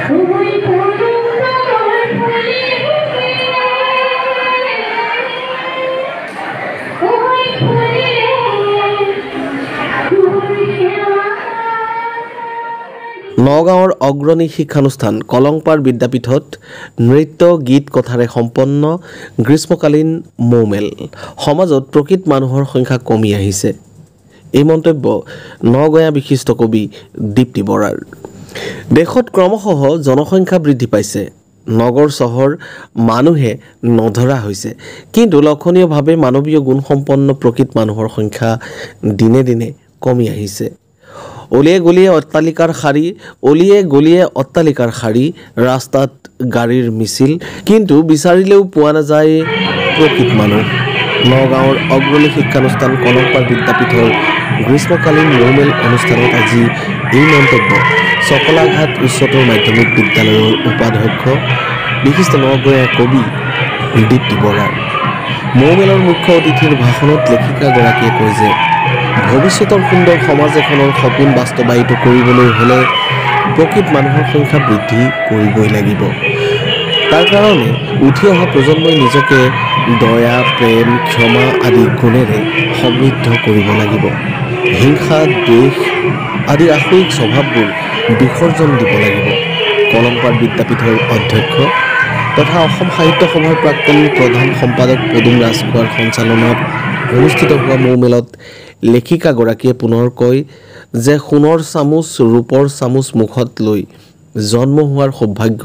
নগাঁৱৰ অগ্ৰণী শিক্ষানুষ্ঠান কলংপাৰ বিদ্যাপীঠত নৃত্য গীত কথাৰে সম্পন্ন গ্ৰীষ্মকালীন মৌমেল। সমাজত প্ৰকৃত মানুহৰ সংখ্যা কমি আহিছে, এই মন্তব্য নগঞা বিশিষ্ট কবি দীপ্তি বৰাৰ। দেশত ক্ৰমশঃ জনসংখ্যা বৃদ্ধি পাইছে, নগৰ চহৰ মানুহে নধৰা হৈছে, কিন্তু লক্ষণীয়ভাৱে মানৱীয় গুণসম্পন্ন প্ৰকৃত মানুহৰ সংখ্যা দিনে দিনে কমি আহিছে। অলিয়ে গলিয়ে অট্টালিকাৰ শাৰী, ৰাস্তাত গাড়ীৰ মিছিল, কিন্তু বিচাৰিলেও পোৱা নাযায় প্ৰকৃত মানুহ। নগাঁৱৰ অগ্ৰণী শিক্ষানুষ্ঠান কলংপাৰ বিদ্যাপীঠৰ গ্ৰীষ্মকালীন মৌমেল অনুষ্ঠানত আজি এই মন্তব্য চকলাঘাট উচ্চতৰ মাধ্যমিক বিদ্যালয়ৰ উপাধ্যক্ষ বিশিষ্ট নগঞা কবি দীপ্তি বৰাৰ। মৌমেলৰ মুখ্য অতিথিৰ ভাষণত লেখিকাগৰাকীয়ে কয় যে ভৱিষ্যতৰ সুন্দৰ সমাজ এখনৰ সপোন বাস্তৱায়িত কৰিবলৈ হ'লে প্ৰকৃত মানুহৰ সংখ্যা বৃদ্ধি কৰিবই লাগিব। তাৰ কাৰণে উঠি অহা প্ৰজন্মই নিজকে দয়া, প্ৰেম, ক্ষমা আদি গুণেৰে সমৃদ্ধ কৰিব লাগিব। হিংসা, দ্বেষ আদি আসুৰিক স্বভাৱবোৰ বিসৰ্জন দিব লাগিব। কলংপাৰ বিদ্যাপীঠৰ অধ্যক্ষ তথা অসম সাহিত্য সভাৰ প্ৰাক্তন প্ৰধান সম্পাদক পদুম ৰাজখোৱাৰ সঞ্চালনাত অনুষ্ঠিত হোৱা মৌমেলত লেখিকাগৰাকীয়ে পুনৰ কয় যে সোণৰ চামুচ, ৰূপৰ চামুচ মুখত লৈ জন্ম হোৱাৰ সৌভাগ্য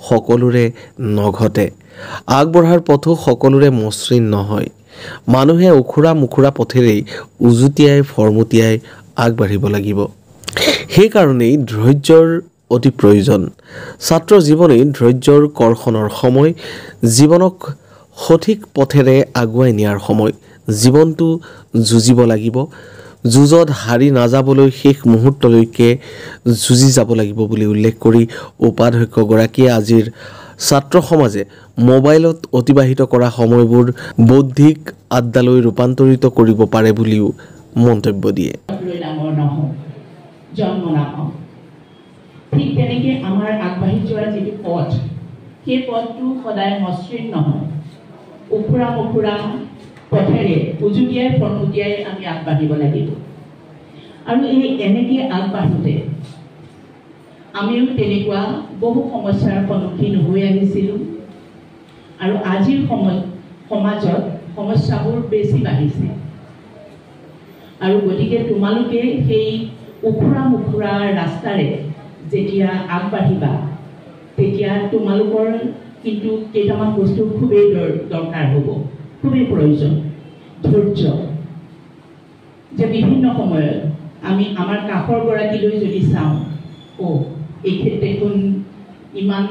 সকলোৰে নঘটে। আগবঢ়াৰ পথো সকলোৰে মসৃণ নহয়। মানুহে উখুৰা মুখুৰা পথেৰেই উজুতিয়াই ফৰমুটিয়াই আগবাঢ়িব লাগিব। সেইকাৰণেই ধৈৰ্যৰ অতি প্ৰয়োজন। ছাত্ৰ জীৱনেই ধৈৰ্যৰ কৰ্ষণৰ সময়, জীৱনক সঠিক পথেৰে আগুৱাই নিয়াৰ সময়। জীৱনটো যুঁজিব লাগিব, যুঁজত হাৰি নাযাবলৈ শেষ মুহূৰ্তলৈকে যুঁজি যাব লাগিব বুলি উল্লেখ কৰি উপাধ্যক্ষগৰাকীয়ে আজিৰ ছাত্ৰ সমাজে মোবাইলত অতিবাহিত কৰা সময়বোৰ বৌদ্ধিক আড্ডালৈ ৰূপান্তৰিত কৰিব পাৰে বুলিও মন্তব্য দিয়ে। ঠিক তেনেকৈ আমাৰ আগবাঢ়ি যোৱাৰ যিটো পথ, সেই পথটো সদায় মসৃণ নহয়। উখুৰা মুখুৰা পথেৰে উজুতিয়াই ফৰমুটিয়াই আমি আগবাঢ়িব লাগিব। আৰু এনেকৈ আগবাঢ়োতে আমিও তেনেকুৱা বহু সমস্যাৰ সন্মুখীন হৈ আহিছিলোঁ। আৰু আজিৰ সমাজত সমস্যাবোৰ বেছি বাঢ়িছে। আৰু গতিকে তোমালোকে সেই উখুৰা মুখুৰা ৰাস্তাৰে যেতিয়া আগবাঢ়িবা, তেতিয়া তোমালোকৰ কিন্তু কেইটামান বস্তু খুবেই দৰকাৰ হ'ব, খুবেই প্ৰয়োজন। ধৈৰ্য, যে বিভিন্ন সময়ত আমি আমাৰ কাষৰ গৰাকীলৈ যদি চাওঁ, এইখেত দেখোন ইমান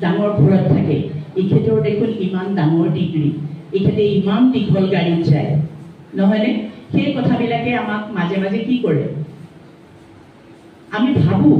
ডাঙৰ ঘৰত থাকে, এইখেতৰ দেখোন ইমান ডাঙৰ ডিগ্ৰী, এইখেতে ইমান দীঘল গাড়ীত যায়, নহয়নে? সেই কথাবিলাকে আমাক মাজে মাজে কি কৰে, আমি ভাবোঁ